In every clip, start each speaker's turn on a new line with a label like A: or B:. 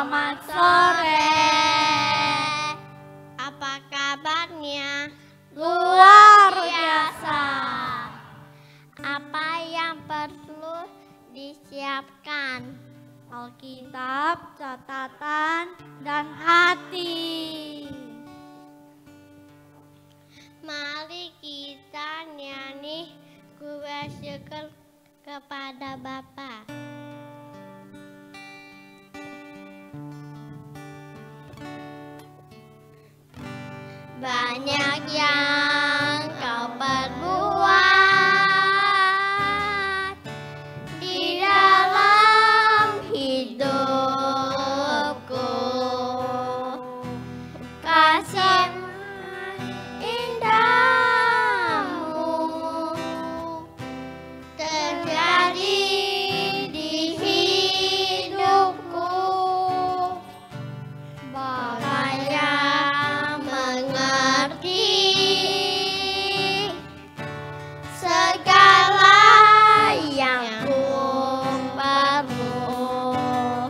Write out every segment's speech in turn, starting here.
A: Selamat sore.
B: Apa kabarnya?
A: Luar biasa.
B: Apa yang perlu disiapkan?
A: Alkitab, catatan, dan hati.
B: Mari kita nyanyi bersyukur kepada Bapa. Banyak yang kau perbuat di dalam hidupku, kasih indahmu terjadi di hidupku. Bapa yang mengerti segala yang ku perlu,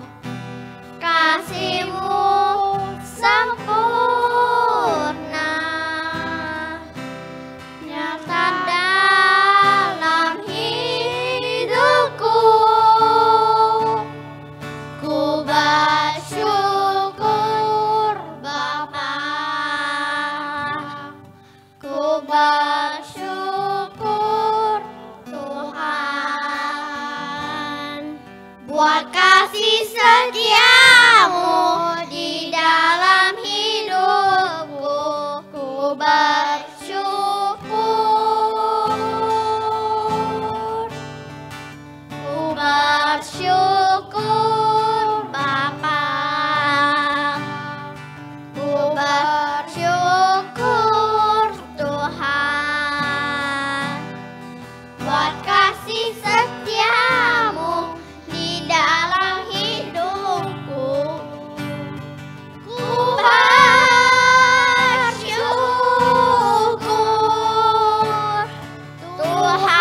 B: kasih-Mu sempurna nyata dalam hidupku. Ku bersyukur Bapa, ku bersyukur Tuhan, buat kasih setia-Mu di dalam hidupku. Ku bersyukur, ku bersyukur Bapa, ku bersyukur Tuhan, buat kasih setia-Mu di dalam hidupku. Ku bersyukur Tuhan.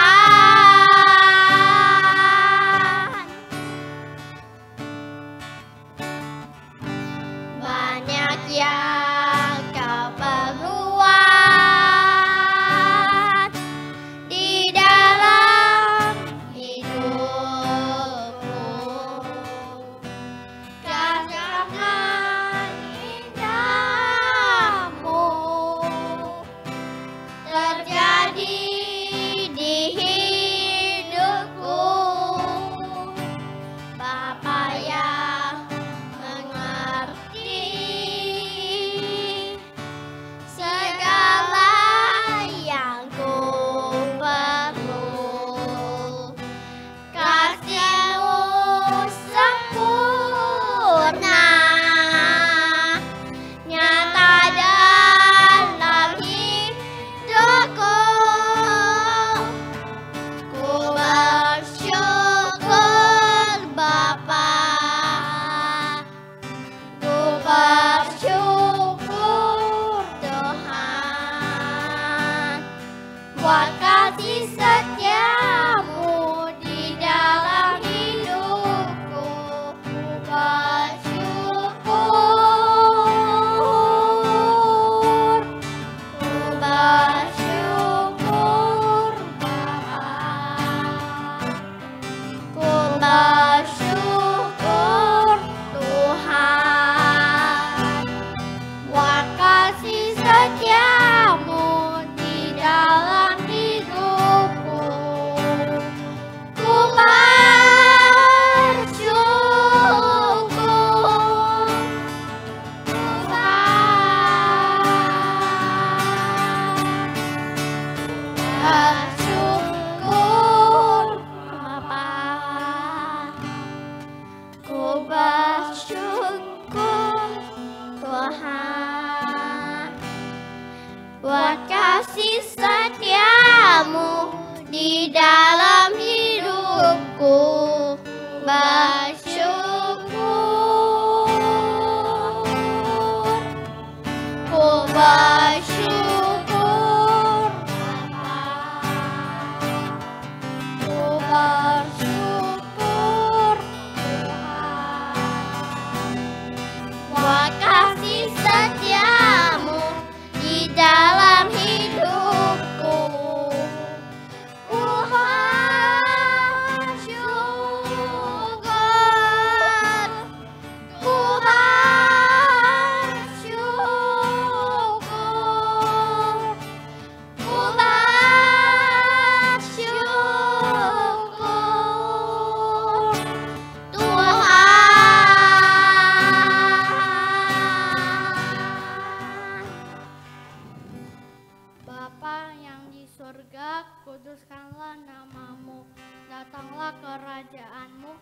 B: Banyak yang kau perbuat di dalam hidupku, kasih indahmu terjadi di hidupku. Bapa yang mengerti segala yang ku perlu, kasih-Mu sempurna nyata dalam hidupku. Ku bersyukur Bapa, ku bersyukur Tuhan, buat kasih setia-Mu di dalam hidupku. Ku bersyukur, ku bersyukur Bapa, ku bersyukur Tuhan, buat kasih setia-Mu di dalam hidupku. Ku bersyukur Tuhan, bersyukur Bapa, ku bersyukur Tuhan, buat kasih setia-Mu di dalam hidupku. Bersyukur, ku bersyukur Bapa, ku bersyukur Tuhan,
A: Bapa yang di surga, kuduskanlah namamu. Datanglah kerajaanmu,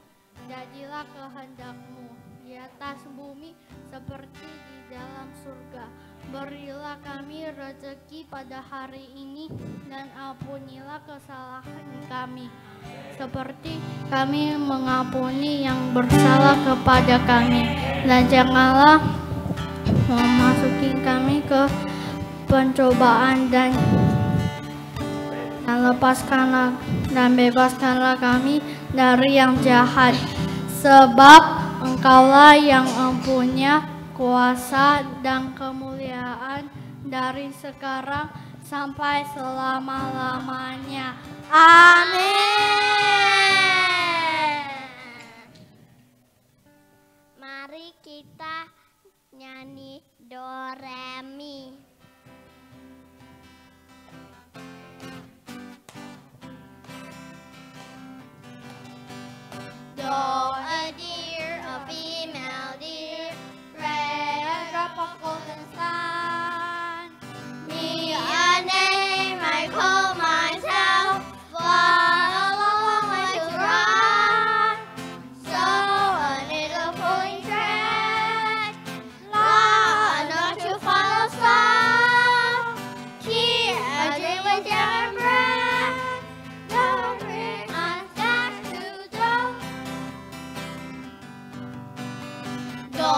A: jadilah kehendakmu di atas bumi seperti di dalam surga. Berilah kami rezeki pada hari ini, dan ampunilah kesalahan kami, seperti kami mengampuni yang bersalah kepada kami. Dan janganlah memasuki kami ke pencobaan, dan lepaskanlah dan bebaskanlah kami dari yang jahat, sebab Engkaulah yang mempunyai kuasa dan kemuliaan dari sekarang sampai selama-lamanya. Amin.
B: Mari kita nyanyi do re mi. Do, a deer, a female deer, re, a drop of golden sun. Me, a name I call myself, far a long way to run. So a little pulling thread, la, not to follow some. Here, a dream with your breath, the ring on stack to do. Do,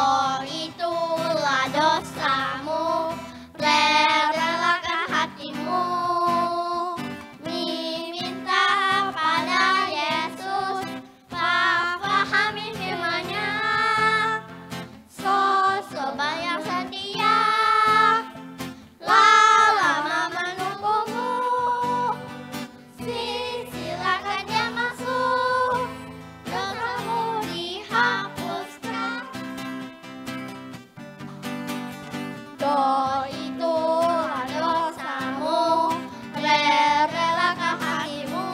B: itulah dosamu, re, relakan hatimu. Mi, minta pada Yesus, pahami firman-Nya. Sobat yang setia, lama menunggumu. Silakan dia masuk, dosamu dihapuskan. Do, itulah dosamu, re, relakan hatimu.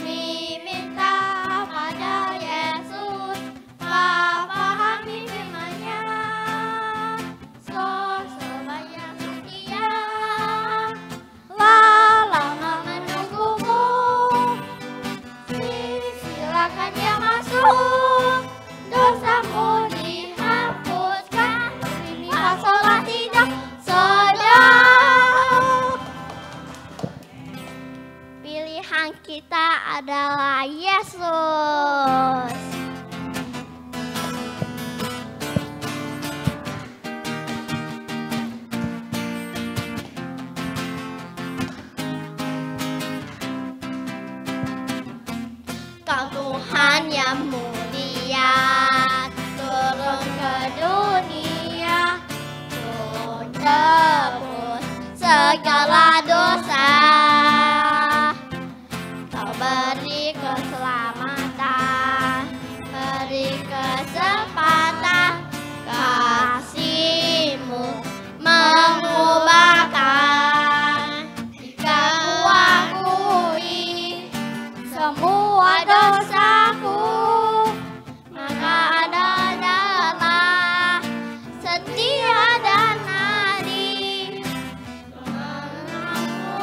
B: Mi, minta pada Yesus, pahami firman-Nya. Sobat yang setia, lama menunggumu. Silakan dia masuk, dosamu dihapuskan. Mimpi sholat tidak sedang. Pilihan kita adalah Yesus. Kau Tuhan yang mulia, turun ke dunia, untuk tebus segala dosa. Kau beri keselamatan, beri kesempatan, kasih-Mu mengubahkan. Jika ku akui semua dosaku, maka adalah setia dan adil mengampuni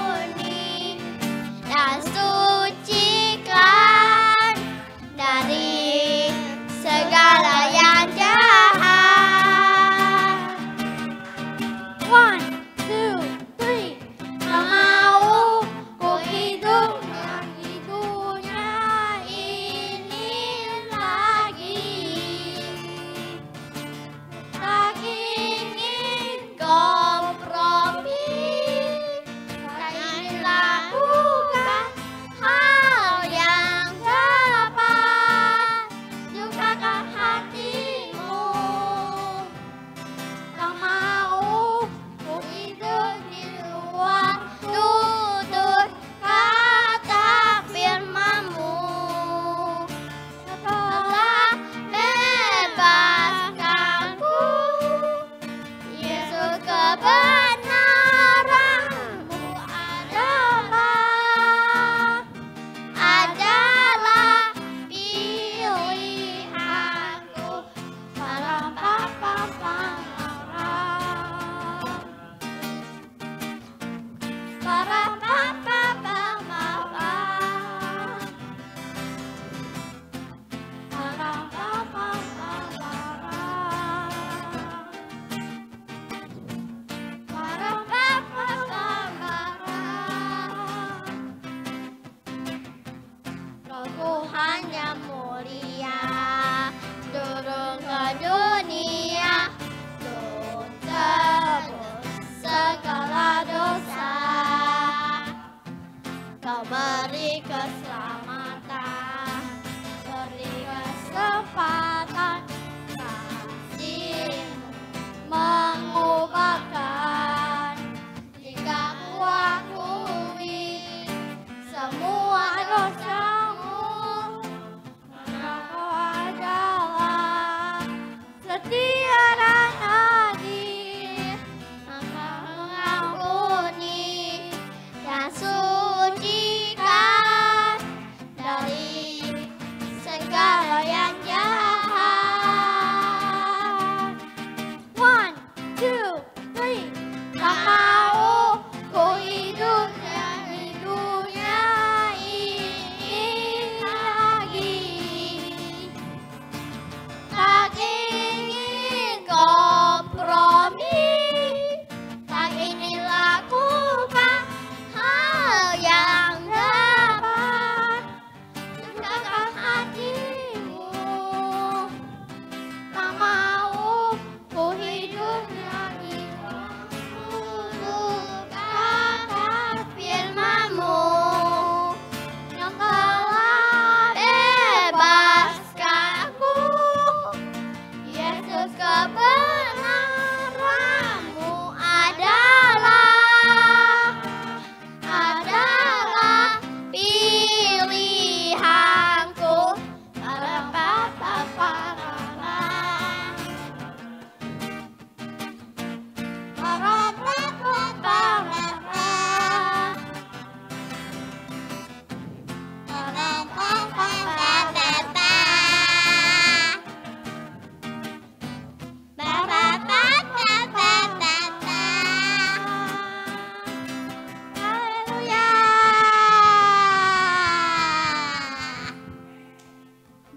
B: Tuhan yang mulia turun ke dunia untuk tebus segala dosa. Kau beri keselamatan, beri kesempatan, kasih-Mu mengubahkan. Jika ku akui semua dosa-Mu, maka Kau adalah setia dan adil. Maka mengampuni dan sucikan dari segala yang jahat. 1, 2, 3. Tak mau ku hidup dari dunia ini lagi. Tak ingin kompromi, tak ingin lakukan hal yang dapat menegakkan hati-Mu. Tak mau ku hidup lagi untuk kata firman-Mu yang telah bebaskan aku. Yesus, kebenaran-Mu adalah pilihanku.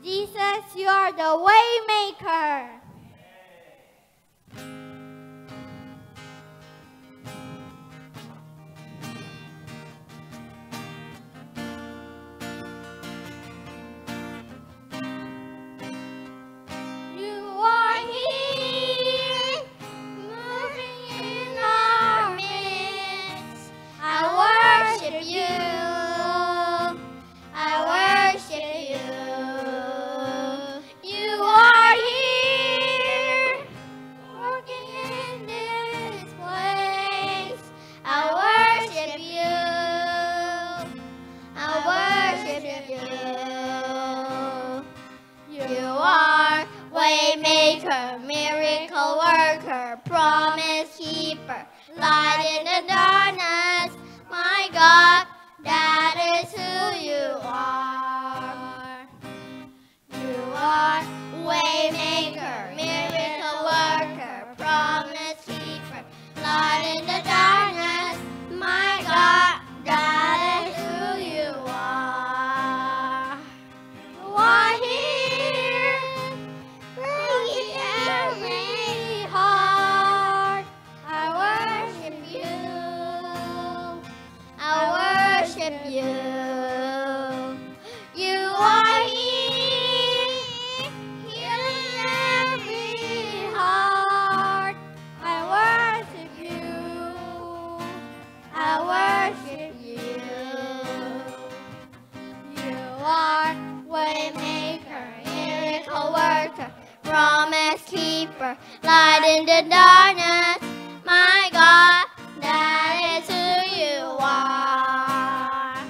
B: Jesus, you are the way maker. You are here, moving in our midst. I worship You. I worship You. You are here, working in this place. I worship You. I worship You. You are waymaker, miracle worker, promise keeper, light in the darkness. My God, that is who You are. You are waymaker, miracle worker, promise keeper, light in the darkness. My God, that is who You are. You are here, breaking every heart. I worship You. I worship You. You are here, healing every heart. I worship You. I worship You. You are waymaker, miracle worker, promise keeper, light in the darkness. My God, that is who You are.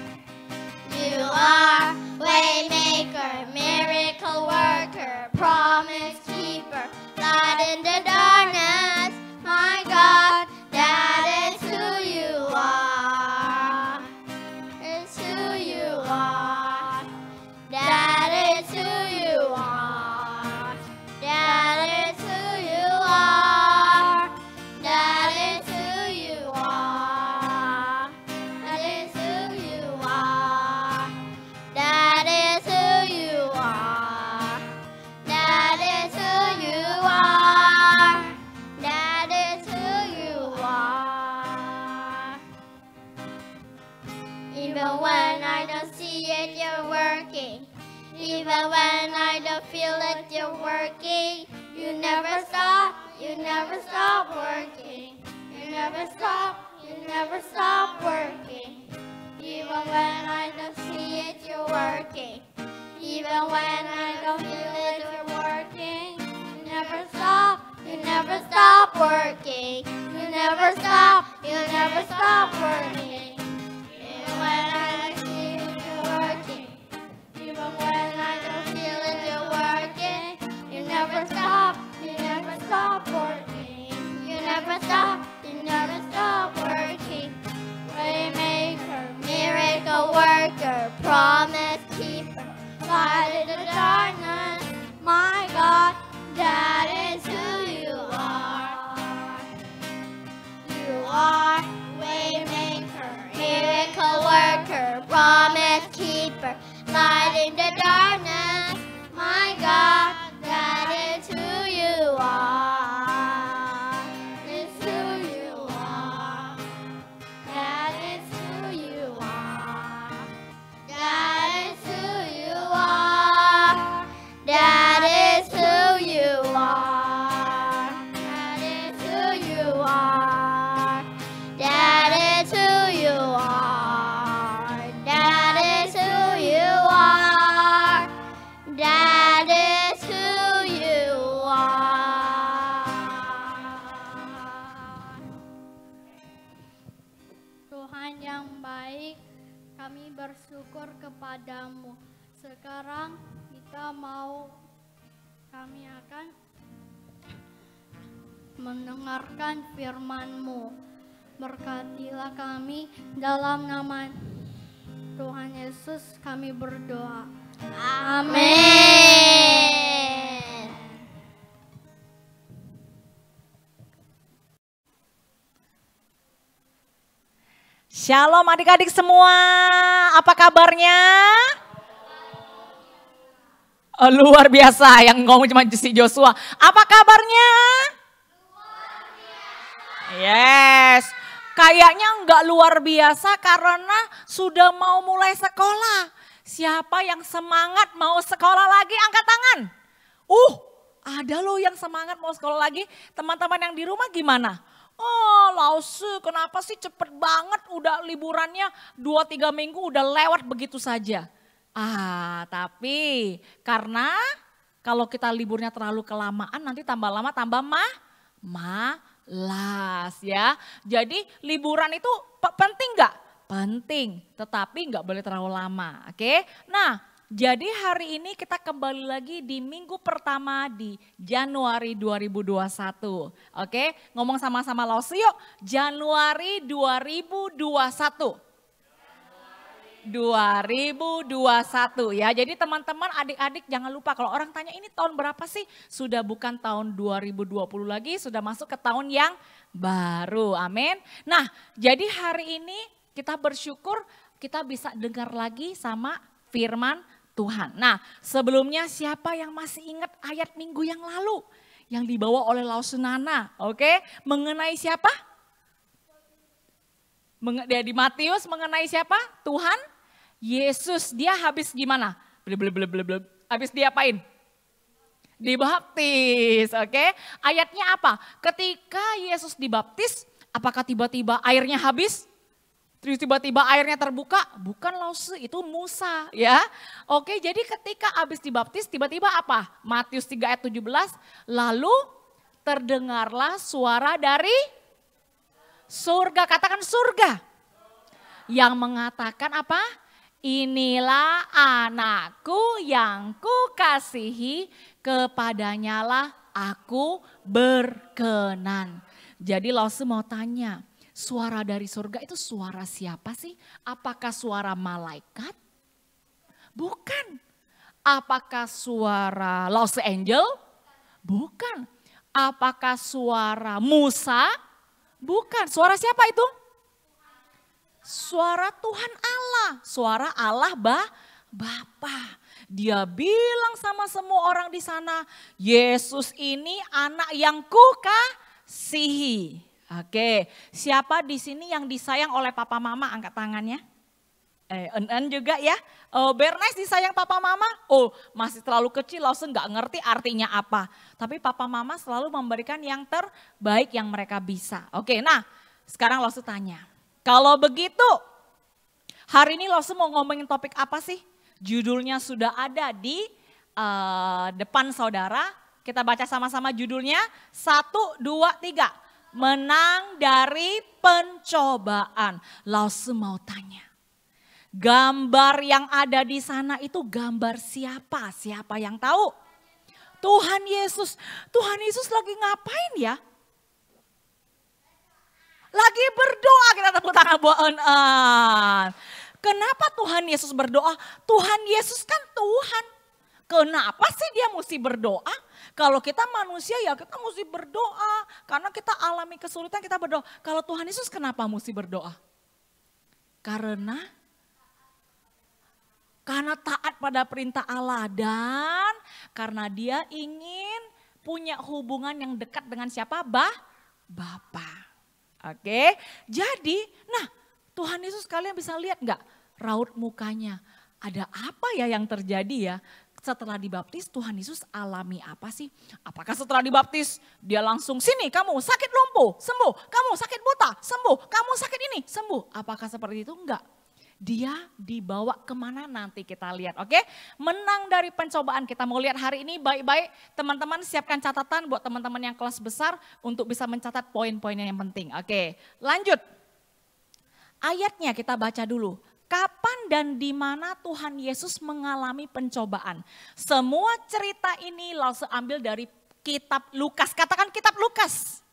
B: You are waymaker, miracle worker, promise keeper, light in the darkness. My God, that is who You are. It's who You are. That is who You are. That is who You are. Even when I don't see it, you're working. Even when I don't feel it, you're working. You never stop working. You never stop working. Even when I don't see it, you're working. Even when I don't feel it, you're working. You never stop working. You never stop working. Even when I don't see it, you're working. Even when I don't feel it, you're working. You never stop working. You never stop working. Waymaker, miracle worker, promise keeper, light in the darkness. My God, that is who you are. You are waymaker, miracle worker, promise keeper, light in the darkness. My God, that is who you are. It's who you are. That is who you are. That is who you are. That is who you are. That is who you are. That is who you are. That is who you are. That is who you are.
A: Tuhan yang baik, kami bersyukur kepadamu. Sekarang kami akan mendengarkan firman-Mu. Berkatilah kami dalam nama Tuhan Yesus kami berdoa.
B: Amin.
C: Shalom adik-adik semua, apa kabarnya? Oh, luar biasa, yang ngomong cuma si Joshua. Apa kabarnya? Luar biasa. Yes, kayaknya nggak luar biasa karena sudah mau mulai sekolah. Siapa yang semangat mau sekolah lagi angkat tangan. Ada loh yang semangat mau sekolah lagi. Teman-teman yang di rumah gimana? Oh Lause, kenapa sih cepet banget udah liburannya 2-3 minggu udah lewat begitu saja. Tapi karena kalau kita liburnya terlalu kelamaan nanti tambah lama tambah malas ya. Jadi liburan itu penting nggak? Penting, tetapi nggak boleh terlalu lama. Oke, nah jadi hari ini kita kembali lagi di minggu pertama di Januari 2021. Oke, ngomong sama-sama Lause yuk, Januari 2021. 2021 ya. Jadi teman-teman adik-adik jangan lupa kalau orang tanya ini tahun berapa sih? Sudah bukan tahun 2020 lagi, sudah masuk ke tahun yang baru. Amin. Nah, jadi hari ini kita bersyukur kita bisa dengar lagi sama firman Tuhan. Nah, sebelumnya siapa yang masih ingat ayat minggu yang lalu yang dibawa oleh Lause Nana? Oke, mengenai siapa? Di Matius mengenai siapa? Tuhan Yesus. Dia habis gimana? Habis diapain? Dibaptis. Oke. Ayatnya apa? Ketika Yesus dibaptis, apakah tiba-tiba airnya habis? Terus tiba-tiba airnya terbuka? Bukan Lause, itu Musa ya. Oke, jadi ketika habis dibaptis tiba-tiba apa? Matius 3 ayat 17, lalu terdengarlah suara dari surga, katakan surga. Yang mengatakan apa? Inilah anakku yang kukasihi, kepadanyalah aku berkenan. Jadi Lause mau tanya, suara dari surga itu suara siapa sih? Apakah suara malaikat? Bukan. Apakah suara Lost Angel? Bukan. Apakah suara Musa? Bukan. Suara siapa itu? Suara Tuhan Allah. Suara Allah Bapa. Dia bilang sama semua orang di sana, Yesus ini anak yang kukasihi. Oke, siapa di sini yang disayang oleh papa mama? Angkat tangannya. En juga ya. Bernice disayang papa mama. Oh, masih terlalu kecil, langsung nggak ngerti artinya apa. Tapi papa mama selalu memberikan yang terbaik yang mereka bisa. Oke, nah sekarang langsung tanya. Kalau begitu, hari ini langsung mau ngomongin topik apa sih? Judulnya sudah ada di depan saudara. Kita baca sama-sama judulnya. 1, 2, 3. Menang dari pencobaan. Langsung mau tanya. Gambar yang ada di sana itu gambar siapa? Siapa yang tahu? Tuhan Yesus. Tuhan Yesus lagi ngapain ya? Lagi berdoa, kita tepuk tangan buat En-en. Kenapa Tuhan Yesus berdoa? Tuhan Yesus kan Tuhan. Kenapa sih dia mesti berdoa? Kalau kita manusia ya kita mesti berdoa. Karena kita alami kesulitan kita berdoa. Kalau Tuhan Yesus kenapa mesti berdoa? Karena taat pada perintah Allah dan karena dia ingin punya hubungan yang dekat dengan siapa? Bapa. Oke, jadi nah Tuhan Yesus kalian bisa lihat nggak raut mukanya? Ada apa ya yang terjadi ya? Setelah dibaptis Tuhan Yesus alami apa sih? Apakah setelah dibaptis dia langsung sini kamu sakit lumpuh sembuh, kamu sakit buta sembuh, kamu sakit ini sembuh. Apakah seperti itu? Enggak. Dia dibawa kemana nanti kita lihat, oke? Menang dari pencobaan, kita mau lihat hari ini baik-baik. Teman-teman siapkan catatan buat teman-teman yang kelas besar untuk bisa mencatat poin-poinnya yang penting. Oke, lanjut. Ayatnya kita baca dulu. Kapan dan di mana Tuhan Yesus mengalami pencobaan? Semua cerita ini langsung ambil dari kitab Lukas. Katakan kitab Lukas.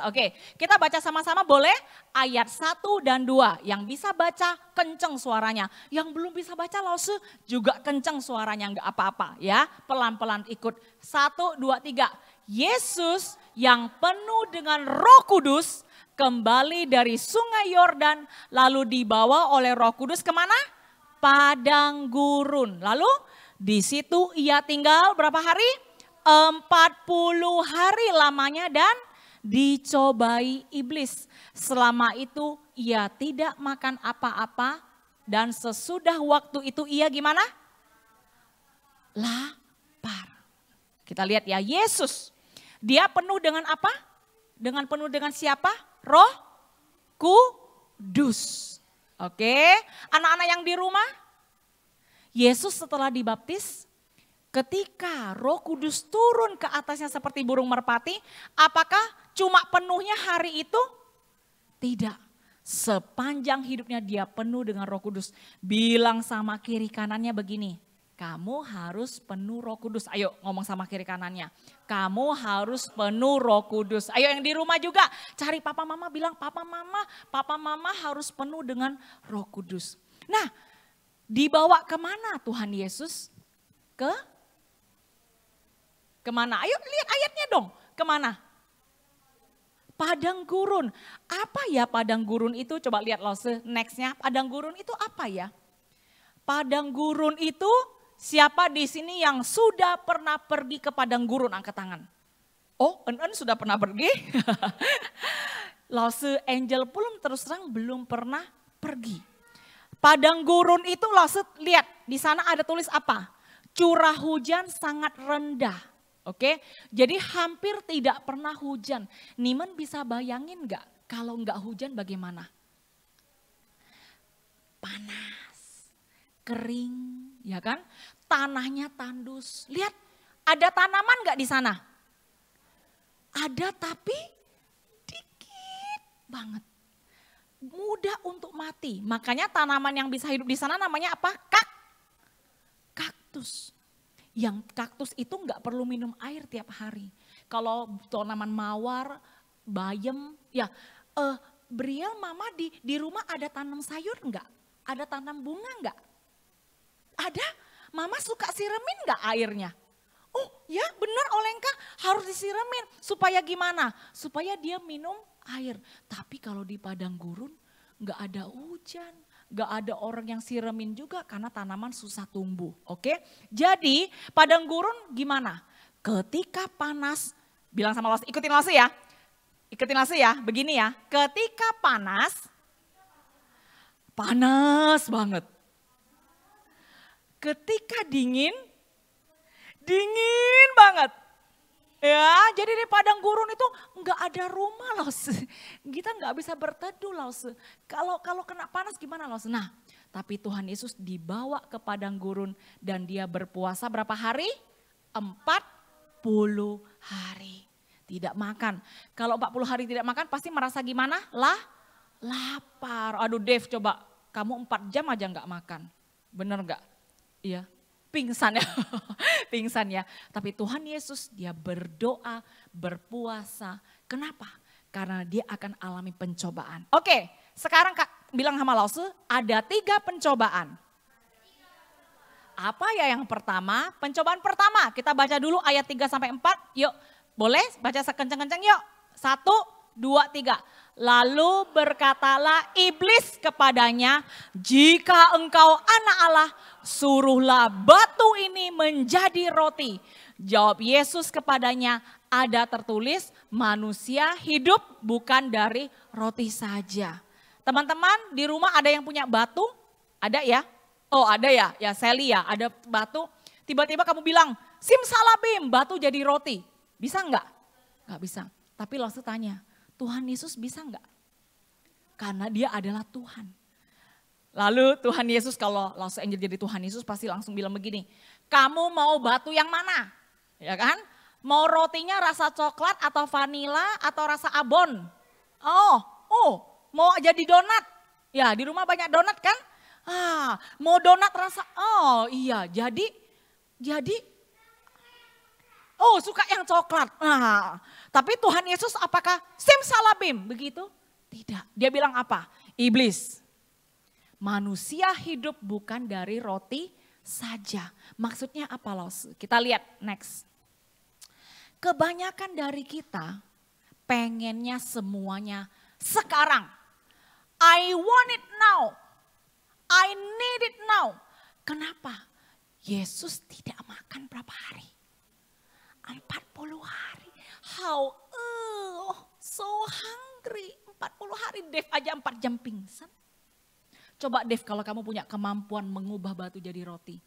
C: Oke, kita baca sama-sama boleh ayat 1 dan 2. Yang bisa baca kenceng suaranya. Yang belum bisa baca langsung juga kenceng suaranya, enggak apa-apa ya. Pelan-pelan ikut. 1, 2, 3. Yesus yang penuh dengan Roh Kudus kembali dari sungai Yordan lalu dibawa oleh Roh Kudus kemana? Padang gurun. Lalu di situ ia tinggal berapa hari? 40 hari lamanya dan dicobai iblis. Selama itu ia tidak makan apa-apa dan sesudah waktu itu ia gimana? Lapar. Kita lihat ya Yesus. Dia penuh dengan apa? Penuh dengan siapa? Roh Kudus. Oke, anak-anak yang di rumah. Yesus setelah dibaptis, ketika Roh Kudus turun ke atasnya seperti burung merpati, apakah cuma penuhnya hari itu? Tidak. Sepanjang hidupnya dia penuh dengan Roh Kudus. Bilang sama kiri kanannya begini, kamu harus penuh Roh Kudus. Ayo ngomong sama kiri kanannya. Kamu harus penuh Roh Kudus. Ayo yang di rumah juga cari papa mama, bilang papa mama harus penuh dengan Roh Kudus. Nah, dibawa kemana Tuhan Yesus? Kemana? Ayo lihat ayatnya dong. Kemana? Padang gurun. Apa ya padang gurun itu? Coba lihat nextnya. Padang gurun itu apa ya? Padang gurun itu siapa di sini yang sudah pernah pergi ke padang gurun? Angkat tangan. Oh, En-en sudah pernah pergi? Angel pun terus terang belum pernah pergi. Padang gurun itu lihat di sana ada tulis apa? Curah hujan sangat rendah. Oke, jadi hampir tidak pernah hujan. Niman bisa bayangin gak kalau nggak hujan bagaimana? Panas, kering, ya kan? Tanahnya tandus. Lihat, ada tanaman nggak di sana? Ada tapi dikit banget. Mudah untuk mati. Makanya tanaman yang bisa hidup di sana namanya apa? Kaktus. Yang kaktus itu nggak perlu minum air tiap hari. Kalau tanaman mawar, bayam, ya Briel mama di rumah ada tanam sayur nggak? Ada tanam bunga nggak? Ada? Mama suka siremin nggak airnya? Oh ya benar Olenka harus disiramin. Supaya gimana? Supaya dia minum air. Tapi kalau di padang gurun nggak ada hujan. Gak ada orang yang siremin juga karena tanaman susah tumbuh. Oke, jadi padang gurun gimana? Ketika panas, bilang sama Lase, ikutin Lase ya. Begini ya, ketika panas, panas banget. Ketika dingin banget. Ya, jadi di padang gurun itu nggak ada rumah loh. Kita nggak bisa berteduh loh. Kalau kena panas gimana loh? Nah, tapi Tuhan Yesus dibawa ke padang gurun dan dia berpuasa berapa hari? 40 hari. Tidak makan. Kalau 40 hari tidak makan pasti merasa gimana? Lapar. Aduh Dev, coba kamu 4 jam aja nggak makan. Bener nggak? Iya. Pingsan ya, pingsan ya. Tapi Tuhan Yesus dia berdoa, berpuasa. Kenapa? Karena dia akan alami pencobaan. Oke, sekarang Kak bilang sama Lause, ada 3 pencobaan. Apa ya yang pertama? Pencobaan pertama, kita baca dulu ayat 3 sampai 4. Yuk, boleh baca sekencang-kencang yuk. 1, 2, 3. Lalu berkatalah iblis kepadanya, jika engkau anak Allah, suruhlah batu ini menjadi roti. Jawab Yesus kepadanya, ada tertulis manusia hidup bukan dari roti saja. Teman-teman di rumah ada yang punya batu? Ada ya? Oh ada ya, ya Sally ya, ada batu. Tiba-tiba kamu bilang, simsalabim batu jadi roti. Bisa enggak? Enggak bisa. Tapi Lause tanya, Tuhan Yesus bisa enggak? Karena dia adalah Tuhan. Lalu Tuhan Yesus kalau Lause Angel jadi Tuhan Yesus pasti langsung bilang begini, kamu mau batu yang mana? Ya kan? Mau rotinya rasa coklat atau vanila atau rasa abon? Mau jadi donat? Ya di rumah banyak donat kan? Mau donat rasa, jadi suka yang coklat. Tapi Tuhan Yesus apakah simsalabim begitu? Tidak. Dia bilang apa? Iblis. Manusia hidup bukan dari roti saja. Maksudnya apa Los? Kita lihat next. Kebanyakan dari kita pengennya semuanya sekarang. I want it now. I need it now. Kenapa? Yesus tidak makan berapa hari? 40 hari. How? So hungry. 40 hari Dev aja 4 jam pingsan. Coba Dev kalau kamu punya kemampuan mengubah batu jadi roti.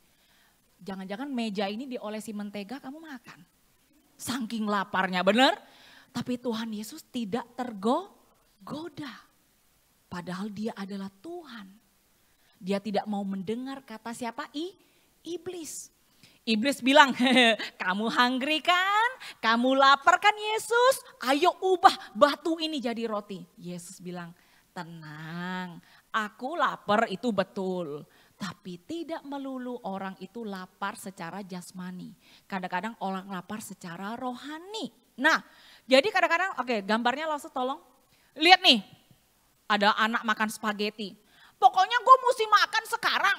C: Jangan-jangan meja ini diolesi mentega kamu makan. Saking laparnya bener. Tapi Tuhan Yesus tidak tergoda. Padahal dia adalah Tuhan. Dia tidak mau mendengar kata siapa? Iblis. Iblis bilang, kamu hungry kan? Kamu lapar kan Yesus? Ayo ubah batu ini jadi roti. Yesus bilang, tenang, aku lapar itu betul. Tapi tidak melulu orang itu lapar secara jasmani. Kadang-kadang orang lapar secara rohani. Nah, jadi kadang-kadang, gambarnya Lause tolong. Lihat nih, ada anak makan spaghetti. Pokoknya gue mesti makan sekarang.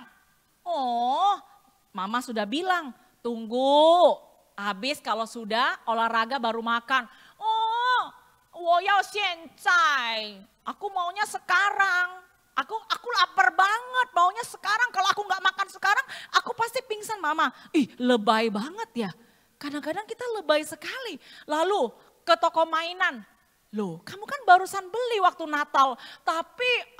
C: Mama sudah bilang, tunggu. Habis kalau sudah olahraga baru makan. Aku maunya sekarang. Aku lapar banget, maunya sekarang. Kalau aku nggak makan sekarang, aku pasti pingsan Mama. Lebay banget ya. Kadang-kadang kita lebay sekali. Lalu ke toko mainan. Loh, kamu kan barusan beli waktu Natal. Tapi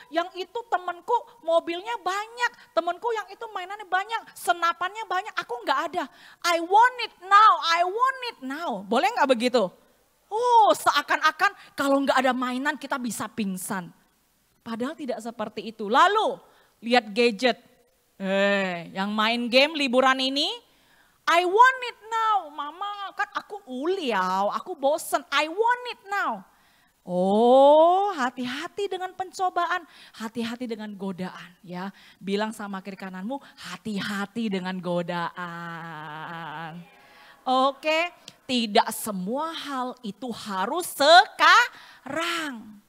C: yang itu temenku mobilnya banyak. Temenku yang itu mainannya banyak, senapannya banyak. Aku nggak ada. I want it now, I want it now. Boleh nggak begitu? Seakan-akan kalau nggak ada mainan kita bisa pingsan. Padahal tidak seperti itu. Lalu lihat gadget. Yang main game liburan ini. I want it now, Mama kan aku uliau, aku bosen, I want it now. Hati-hati dengan pencobaan, hati-hati dengan godaan ya. Bilang sama kiri kananmu, hati-hati dengan godaan. Tidak semua hal itu harus sekarang.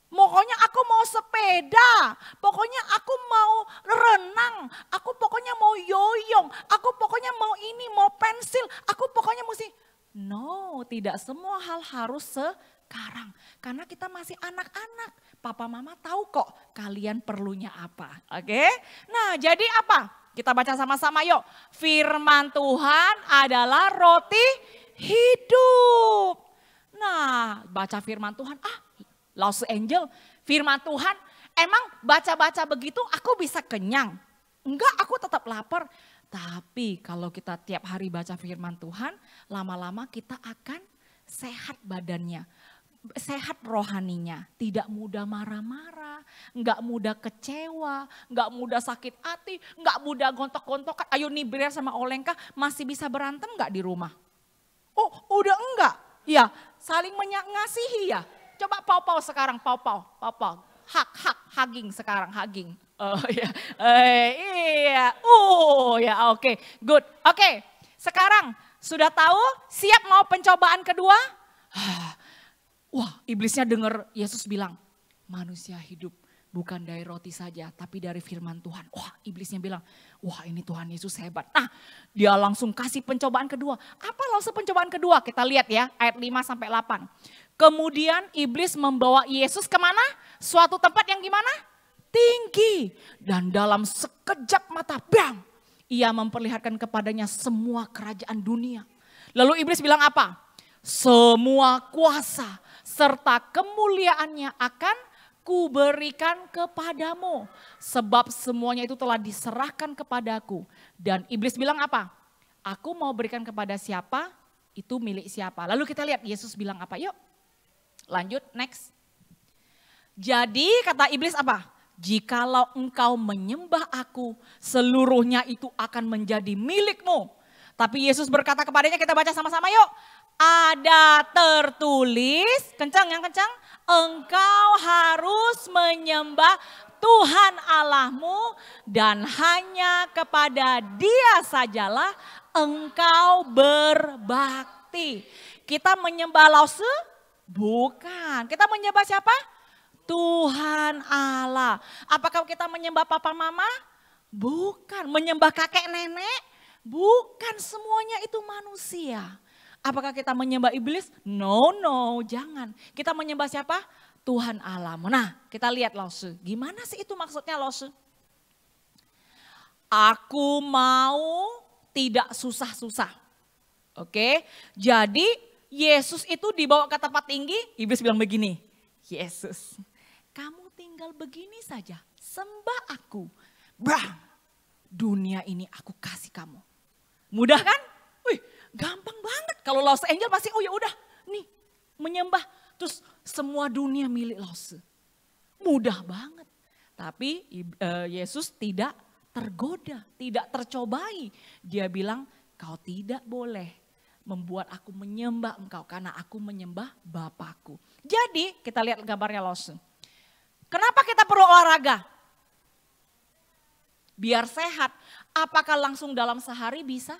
C: Pokoknya aku mau sepeda, pokoknya aku mau renang, aku pokoknya mau yoyong, aku pokoknya mau ini, mau pensil, aku pokoknya mesti. No, tidak semua hal harus sekarang. Karena kita masih anak-anak, papa mama tahu kok kalian perlunya apa. Nah jadi apa? Kita baca sama-sama yuk. Firman Tuhan adalah roti hidup. Nah baca firman Tuhan, Lause Angel, firman Tuhan, emang baca-baca begitu aku bisa kenyang? Enggak, aku tetap lapar. Tapi kalau kita tiap hari baca firman Tuhan, lama-lama kita akan sehat badannya, sehat rohaninya, tidak mudah marah-marah, enggak mudah kecewa, enggak mudah sakit hati, enggak mudah gontok-gontokan. Ayo nih Bria sama Olenka masih bisa berantem enggak di rumah? Oh udah enggak? Ya saling mengasihi ya. Coba pau-pau sekarang, pau-pau. Hugging sekarang, hugging. Oh ya, iya, ya oke, good. Oke, sekarang sudah tahu, siap mau pencobaan kedua? Wah, iblisnya dengar Yesus bilang, manusia hidup bukan dari roti saja, tapi dari firman Tuhan. Wah, iblisnya bilang, wah ini Tuhan Yesus hebat. Nah, dia langsung kasih pencobaan kedua. Apa langsung pencobaan kedua? Kita lihat ya, ayat 5-8. Kemudian iblis membawa Yesus kemana? Suatu tempat yang gimana? Tinggi. Dan dalam sekejap mata, bam, ia memperlihatkan kepadanya semua kerajaan dunia. Lalu iblis bilang apa? Semua kuasa serta kemuliaannya akan kuberikan kepadamu. Sebab semuanya itu telah diserahkan kepadaku. Dan iblis bilang apa? Aku mau berikan kepada siapa, itu milik siapa. Lalu kita lihat Yesus bilang apa, yuk lanjut next. Jadi kata iblis apa? Jikalau engkau menyembah aku, seluruhnya itu akan menjadi milikmu. Tapi Yesus berkata kepadanya, kita baca sama-sama yuk. Ada tertulis, kencang yang kencang, engkau harus menyembah Tuhan Allahmu dan hanya kepada Dia sajalah engkau berbakti. Kita menyembah Lause? Bukan. Kita menyembah siapa? Tuhan Allah. Apakah kita menyembah papa mama? Bukan. Menyembah kakek nenek? Bukan, semuanya itu manusia. Apakah kita menyembah iblis? No, jangan. Kita menyembah siapa? Tuhan Allah. Nah, kita lihat Lause. Gimana sih itu maksudnya Lause? Aku mau tidak susah-susah. Oke, jadi Yesus itu dibawa ke tempat tinggi, iblis bilang begini, Yesus, kamu tinggal begini saja, sembah aku. Bang, dunia ini aku kasih kamu. Mudah kan? Wih, gampang banget. Kalau Lost Angel pasti, oh ya udah, nih menyembah. Terus semua dunia milik Lost. Mudah banget. Tapi Yesus tidak tergoda, tidak tercobai. Dia bilang, kau tidak boleh membuat aku menyembah engkau karena aku menyembah Bapakku. Jadi kita lihat gambarnya Lost. Kenapa kita perlu olahraga? Biar sehat. Apakah langsung dalam sehari bisa?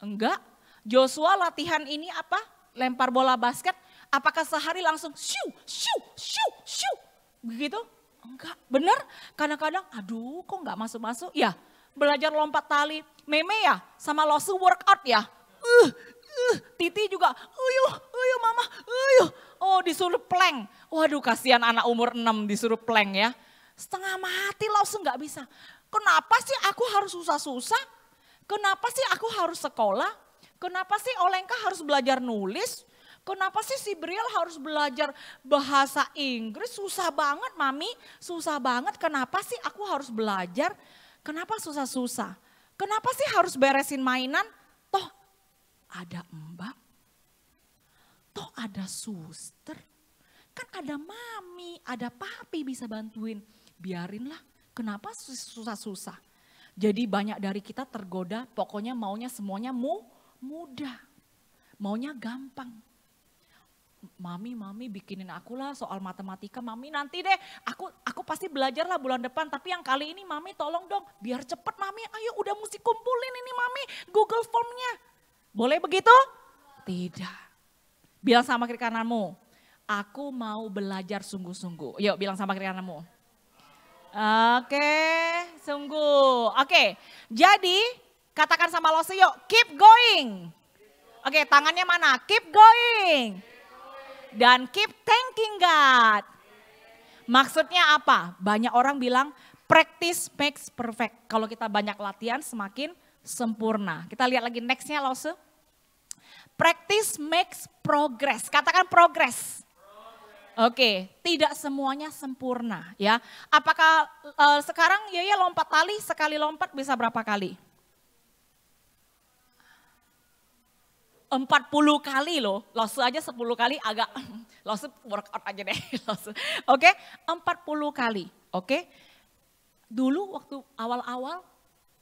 C: Enggak. Joshua latihan ini apa? Lempar bola basket. Apakah sehari langsung shoo, shoo, shoo, shoo? Begitu? Enggak. Bener? Kadang-kadang aduh kok enggak masuk-masuk? Ya belajar lompat tali. Meme ya sama Losu workout ya. Titi juga, mama, oh disuruh plank. Waduh kasihan anak umur 6 disuruh plank ya. Setengah mati langsung nggak bisa. Kenapa sih aku harus susah-susah? Kenapa sih aku harus sekolah? Kenapa sih Olenka harus belajar nulis? Kenapa sih si Briel harus belajar bahasa Inggris? Susah banget mami, susah banget. Kenapa sih aku harus belajar? Kenapa susah-susah? Kenapa sih harus beresin mainan? Toh ada mbak, toh ada suster, kan ada mami, ada papi bisa bantuin. Biarinlah, kenapa susah-susah? Jadi banyak dari kita tergoda, pokoknya maunya semuanya mudah, maunya gampang. Mami bikinin aku lah soal matematika, mami nanti deh aku pasti belajar lah bulan depan. Tapi yang kali ini mami tolong dong, biar cepet mami, ayo udah mesti kumpulin ini mami Google Formnya. Boleh begitu? Tidak. Bilang sama kiri kananmu, aku mau belajar sungguh-sungguh. Yuk bilang sama kiri kananmu. Oke, sungguh. Oke, jadi katakan sama Losi yuk, keep going. Oke, tangannya mana? Keep going. Dan keep thanking God. Maksudnya apa? Banyak orang bilang practice makes perfect. Kalau kita banyak latihan semakin sempurna. Kita lihat lagi nextnya Lause. Practice makes progress. Katakan progress. Oke, tidak semuanya sempurna ya. Apakah sekarang Yaya lompat tali, sekali lompat bisa berapa kali? 40 kali loh, Lose aja 10 kali agak, Lose workout aja deh. Oke, 40 kali, oke. Dulu waktu awal-awal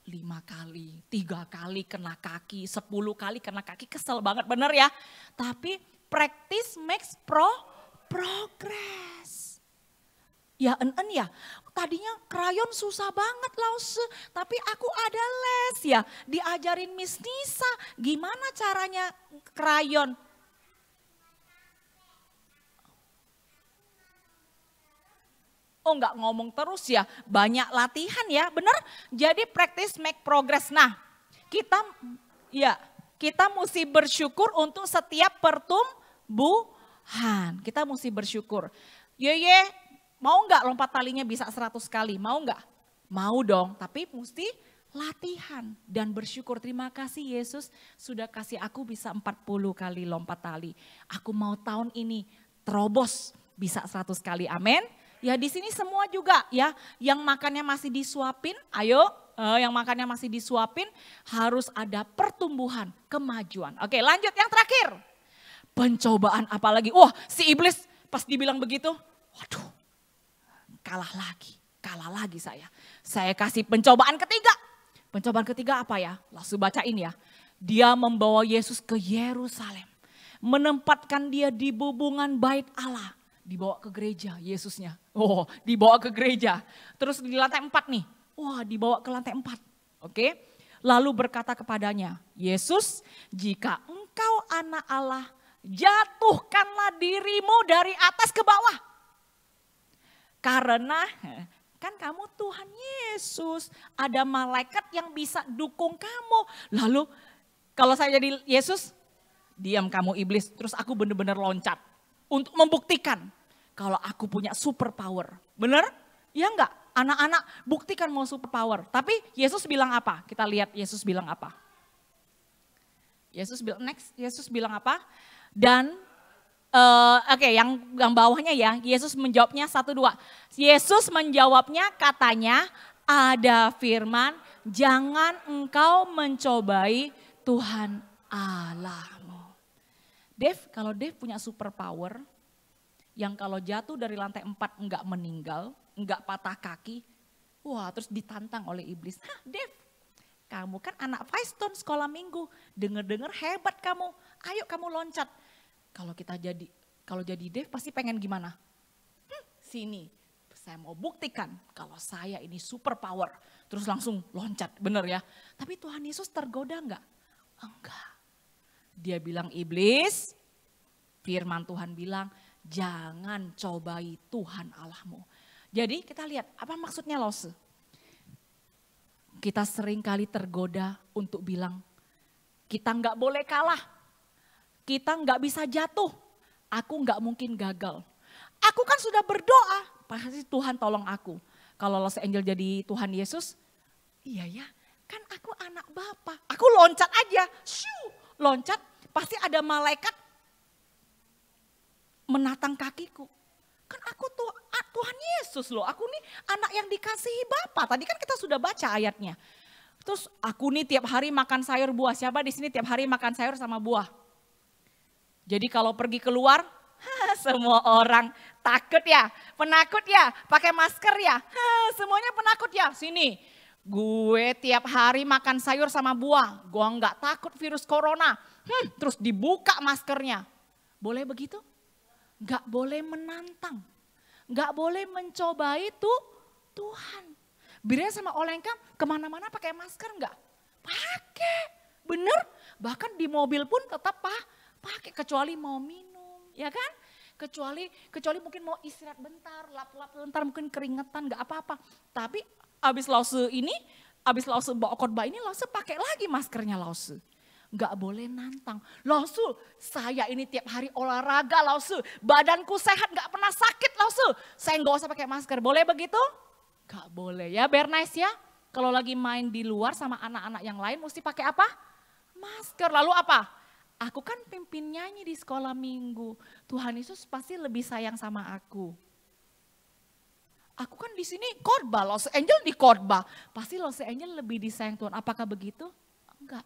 C: 5 kali, 3 kali kena kaki, 10 kali kena kaki, kesel banget bener ya. Tapi practice makes progress. Ya ya, tadinya krayon susah banget Lause, tapi aku ada les ya, diajarin Miss Nisa gimana caranya krayon. Oh nggak ngomong terus ya, banyak latihan ya, bener? Jadi practice make progress. Nah, kita mesti bersyukur untuk setiap pertumbuhan. Kita mesti bersyukur. Yeye, mau nggak lompat talinya bisa 100 kali? Mau nggak? Mau dong, tapi mesti latihan dan bersyukur. Terima kasih Yesus sudah kasih aku bisa 40 kali lompat tali. Aku mau tahun ini terobos bisa 100 kali, amin. Ya di sini semua juga ya, yang makannya masih disuapin, ayo yang makannya masih disuapin harus ada pertumbuhan, kemajuan. Oke lanjut yang terakhir, pencobaan apalagi. Wah si iblis pas dibilang begitu, waduh kalah lagi saya. Saya kasih pencobaan ketiga. Pencobaan ketiga apa ya? Langsung bacain ya. Dia membawa Yesus ke Yerusalem, menempatkan dia di bubungan bait Allah. Dibawa ke gereja Yesusnya. Oh dibawa ke gereja. Terus di lantai 4 nih. Wah dibawa ke lantai 4. Oke. Lalu berkata kepadanya, Yesus jika engkau anak Allah, jatuhkanlah dirimu dari atas ke bawah. Karena kan kamu Tuhan Yesus. Ada malaikat yang bisa dukung kamu. Lalu kalau saya jadi Yesus, diam kamu iblis. Terus aku benar-benar loncat. Untuk membuktikan kalau aku punya super power. Bener? Ya enggak? Anak-anak buktikan mau super power. Tapi Yesus bilang apa? Kita lihat Yesus bilang apa. Yesus bilang apa? Dan yang bawahnya ya. Yesus menjawabnya 1, 2. Yesus menjawabnya katanya ada firman, jangan engkau mencobai Tuhan Allahmu. Dev, kalau Dev punya super power, yang kalau jatuh dari lantai 4 enggak meninggal, enggak patah kaki, wah terus ditantang oleh iblis. Hah Dev, kamu kan anak Firestone sekolah minggu, denger-denger hebat kamu, ayo kamu loncat. Kalau jadi Dev pasti pengen gimana? Sini, saya mau buktikan kalau saya ini super power. Terus langsung loncat, bener ya. Tapi Tuhan Yesus tergoda enggak? Enggak. Dia bilang iblis, firman Tuhan bilang jangan cobai Tuhan Allahmu. Jadi kita lihat apa maksudnya Lose. Kita sering kali tergoda untuk bilang kita enggak boleh kalah. Kita enggak bisa jatuh. Aku enggak mungkin gagal. Aku kan sudah berdoa, pasti Tuhan tolong aku. Kalau Los Angel jadi Tuhan Yesus, iya ya kan aku anak Bapa. Aku loncat aja, loncat pasti ada malaikat menatang kakiku. Kan aku Tuhan Yesus loh, aku nih anak yang dikasihi Bapa. Tadi kan kita sudah baca ayatnya. Terus aku nih tiap hari makan sayur buah. Siapa di sini tiap hari makan sayur sama buah? Jadi kalau pergi keluar, semua orang takut ya, penakut ya, pakai masker ya, semuanya penakut ya. Sini, gue tiap hari makan sayur sama buah, gue nggak takut virus corona. Terus dibuka maskernya, boleh begitu? Nggak boleh menantang, nggak boleh mencobai Tuhan. Beda sama Olenka, kemana-mana pakai masker nggak? Pakai, bener. Bahkan di mobil pun tetap pakai kecuali mau minum, ya kan? Kecuali mungkin mau istirahat bentar, lap-lap bentar, mungkin keringetan, nggak apa-apa. Tapi abis Lause bawa khotbah ini, Lause pakai lagi maskernya Lause. Nggak boleh nantang. Lause, saya ini tiap hari olahraga Lause, badanku sehat, nggak pernah sakit Lause. Saya nggak usah pakai masker, boleh begitu? Nggak boleh ya, Bernice ya. Kalau lagi main di luar sama anak-anak yang lain mesti pakai apa? Masker. Lalu apa? Aku kan pimpin nyanyi di sekolah minggu. Tuhan Yesus pasti lebih sayang sama aku. Aku kan di sini khotbah, Los Angeles di khotbah. Pasti Los Angeles lebih disayang Tuhan. Apakah begitu? Enggak.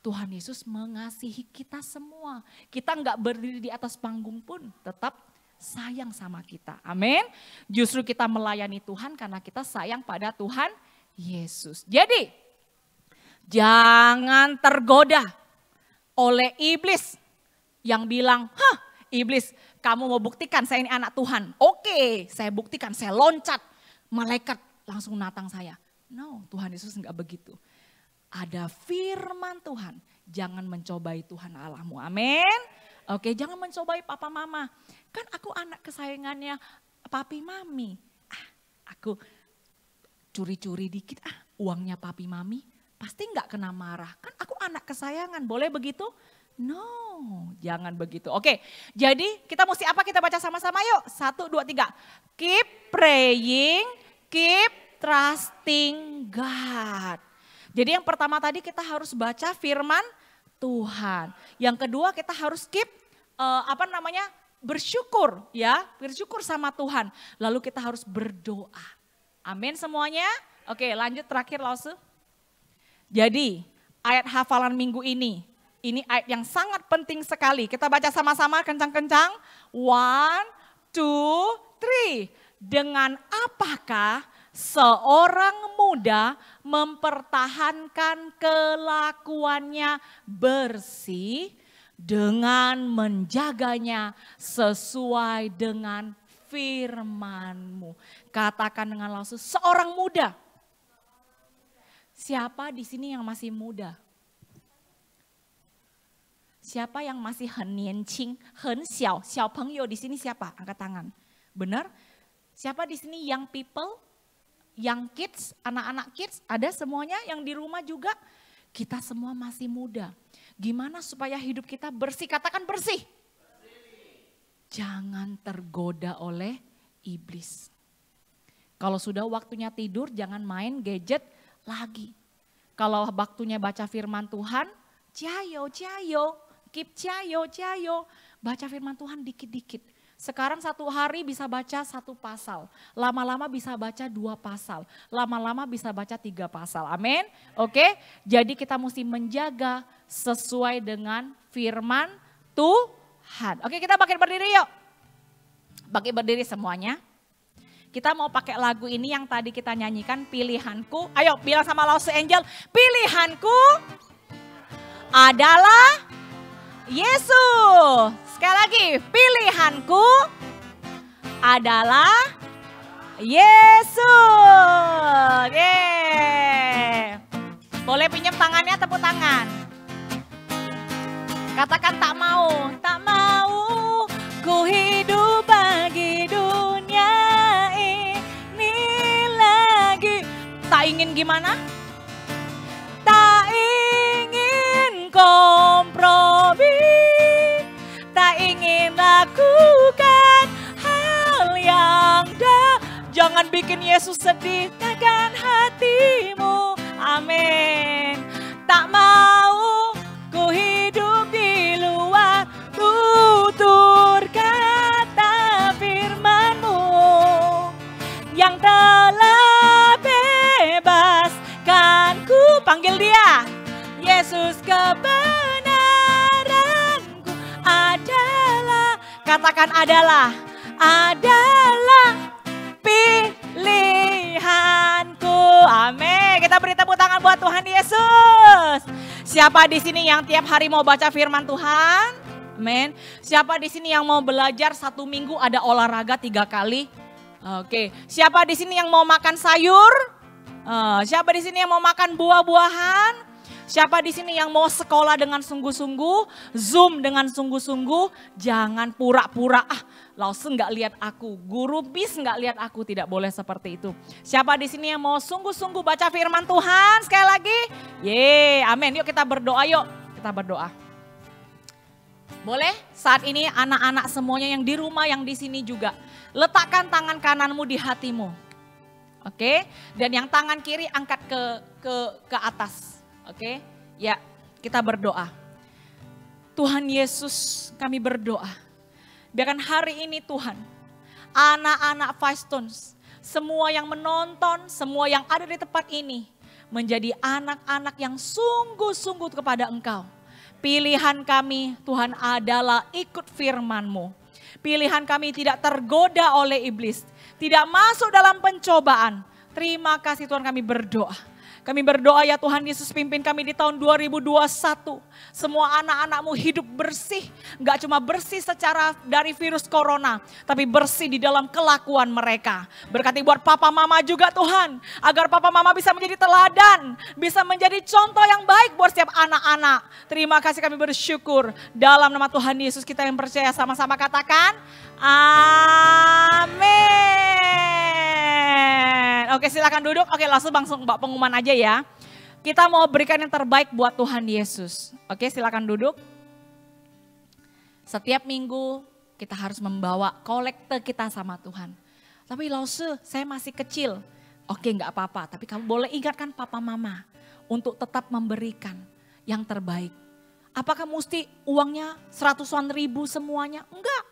C: Tuhan Yesus mengasihi kita semua. Kita enggak berdiri di atas panggung pun tetap sayang sama kita. Amin. Justru kita melayani Tuhan karena kita sayang pada Tuhan Yesus. Jadi jangan tergoda oleh iblis yang bilang, hah iblis kamu mau buktikan saya ini anak Tuhan. Oke, saya buktikan, saya loncat. Malaikat langsung natang saya. No, Tuhan Yesus enggak begitu. Ada firman Tuhan, jangan mencobai Tuhan Allahmu. Amin. Oke, jangan mencobai papa mama. Kan aku anak kesayangannya papi mami. Aku curi-curi dikit, uangnya papi mami. Pasti enggak kena marah. Kan aku anak kesayangan, boleh begitu? No, jangan begitu. Oke, jadi kita mesti apa? Kita baca sama-sama yuk. 1, 2, 3. Keep praying, keep trusting God. Jadi yang pertama tadi kita harus baca firman Tuhan. Yang kedua kita harus keep bersyukur ya, bersyukur sama Tuhan. Lalu kita harus berdoa. Amin semuanya. Oke, lanjut terakhir Lause. Jadi ayat hafalan minggu ini ayat yang sangat penting sekali. Kita baca sama-sama kencang-kencang. 1, 2, 3. Dengan apakah seorang muda mempertahankan kelakuannya bersih dengan menjaganya sesuai dengan firman-Mu. Katakan dengan langsung, seorang muda. Siapa di sini yang masih muda? Siapa yang masih 很年轻, 很小, 小朋友di sini siapa? Angkat tangan. Benar? Siapa di sini young people? Young kids, anak-anak kids, ada semuanya yang di rumah juga. Kita semua masih muda. Gimana supaya hidup kita bersih? Katakan bersih. Jangan tergoda oleh iblis. Kalau sudah waktunya tidur, jangan main gadget lagi. Kalau waktunya baca firman Tuhan, jayo, keep jayo. Baca firman Tuhan dikit-dikit. Sekarang 1 hari bisa baca 1 pasal. Lama-lama bisa baca 2 pasal. Lama-lama bisa baca 3 pasal. Amin. Oke, jadi kita mesti menjaga sesuai dengan firman Tuhan. Oke, kita bangkit berdiri yuk. Bangkit berdiri semuanya. Kita mau pakai lagu ini yang tadi kita nyanyikan, Pilihanku. Ayo bilang sama Los Angeles, pilihanku adalah Yesus. Sekali lagi, pilihanku adalah Yesus. Yeay. Boleh pinjam tangannya, tepuk tangan. Katakan tak mau ku hidup bagi dunia ini lagi. Tak ingin gimana? Tak ingin kompromi. Tak ingin lakukan hal yang jangan bikin Yesus sedih, tekan hatimu, amin. Tak mau ku hidup di luar tutur kata firman-Mu yang telah bebaskanku. Panggil dia, Yesus kebenaranku adalah, katakan adalah pilihanku. Amin. Kita beri tepuk tangan buat Tuhan Yesus. Siapa di sini yang tiap hari mau baca firman Tuhan? Amin. Siapa di sini yang mau belajar 1 minggu ada olahraga 3 kali? Oke. Siapa di sini yang mau makan sayur? Siapa di sini yang mau makan buah-buahan? Siapa di sini yang mau sekolah dengan sungguh-sungguh, Zoom dengan sungguh-sungguh, jangan pura-pura, Lause nggak lihat aku, guru bis nggak lihat aku, tidak boleh seperti itu. Siapa di sini yang mau sungguh-sungguh baca firman Tuhan, sekali lagi, amin. Yuk kita berdoa, yuk kita berdoa. Boleh saat ini anak-anak semuanya yang di rumah, yang di sini juga, letakkan tangan kananmu di hatimu, oke? Dan yang tangan kiri angkat ke atas. Oke, ya kita berdoa. Tuhan Yesus, kami berdoa. Biarkan hari ini Tuhan, anak-anak Five Stones, semua yang menonton, semua yang ada di tempat ini, menjadi anak-anak yang sungguh-sungguh kepada Engkau. Pilihan kami Tuhan adalah ikut firman-Mu. Pilihan kami tidak tergoda oleh iblis, tidak masuk dalam pencobaan. Terima kasih Tuhan, kami berdoa. Kami berdoa ya Tuhan Yesus, pimpin kami di tahun 2021. Semua anak-anak-Mu hidup bersih. Gak cuma bersih secara dari virus corona, tapi bersih di dalam kelakuan mereka. Berkati buat papa mama juga Tuhan. Agar papa mama bisa menjadi teladan. Bisa menjadi contoh yang baik buat setiap anak-anak. Terima kasih, kami bersyukur. Dalam nama Tuhan Yesus kita yang percaya, sama-sama katakan amin. Oke, silakan duduk. Oke, langsung Mbak pengumuman aja ya. Kita mau berikan yang terbaik buat Tuhan Yesus. Oke, silakan duduk. Setiap minggu kita harus membawa kolekte kita sama Tuhan. Tapi Lause, saya masih kecil. Oke, enggak apa-apa. Tapi kamu boleh ingatkan papa mama untuk tetap memberikan yang terbaik. Apakah mesti uangnya 100-an ribu semuanya? Enggak.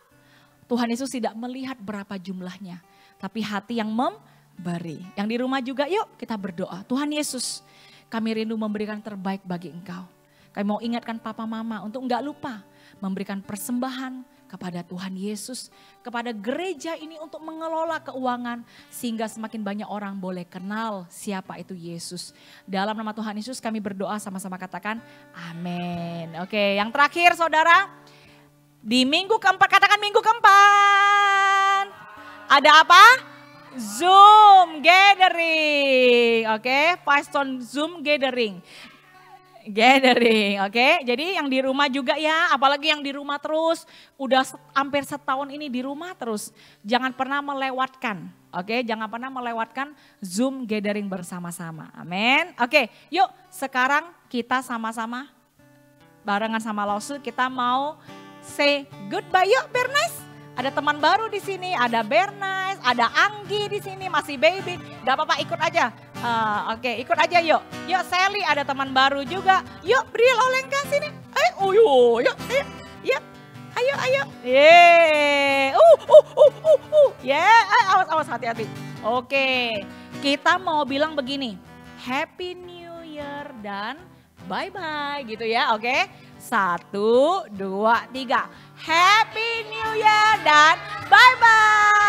C: Tuhan Yesus tidak melihat berapa jumlahnya. Tapi hati yang memberi. Yang di rumah juga yuk kita berdoa. Tuhan Yesus, kami rindu memberikan terbaik bagi Engkau. Kami mau ingatkan papa mama untuk enggak lupa memberikan persembahan kepada Tuhan Yesus. Kepada gereja ini untuk mengelola keuangan. Sehingga semakin banyak orang boleh kenal siapa itu Yesus. Dalam nama Tuhan Yesus kami berdoa, sama-sama katakan amin. Oke, yang terakhir saudara. Di minggu keempat, katakan minggu keempat. Ada apa? Zoom gathering. Oke, Five Stone Zoom gathering. Oke. Jadi yang di rumah juga ya, apalagi yang di rumah terus. Udah hampir setahun ini di rumah terus. Jangan pernah melewatkan. Oke, jangan pernah melewatkan Zoom gathering bersama-sama. Amin. Oke, yuk sekarang kita sama-sama barengan sama Lause kita mau say goodbye. Yuk Bernice, ada teman baru di sini, ada Bernice, ada Anggi di sini masih baby. Gak apa-apa, ikut aja. Oke, ikut aja yuk. Yuk Sally, ada teman baru juga. Yuk Bril Olengka sini. Yuk. Ayo. Awas hati-hati. Oke, kita mau bilang begini. Happy New Year dan bye-bye gitu ya, oke? 1, 2, 3. Happy New Year dan bye-bye.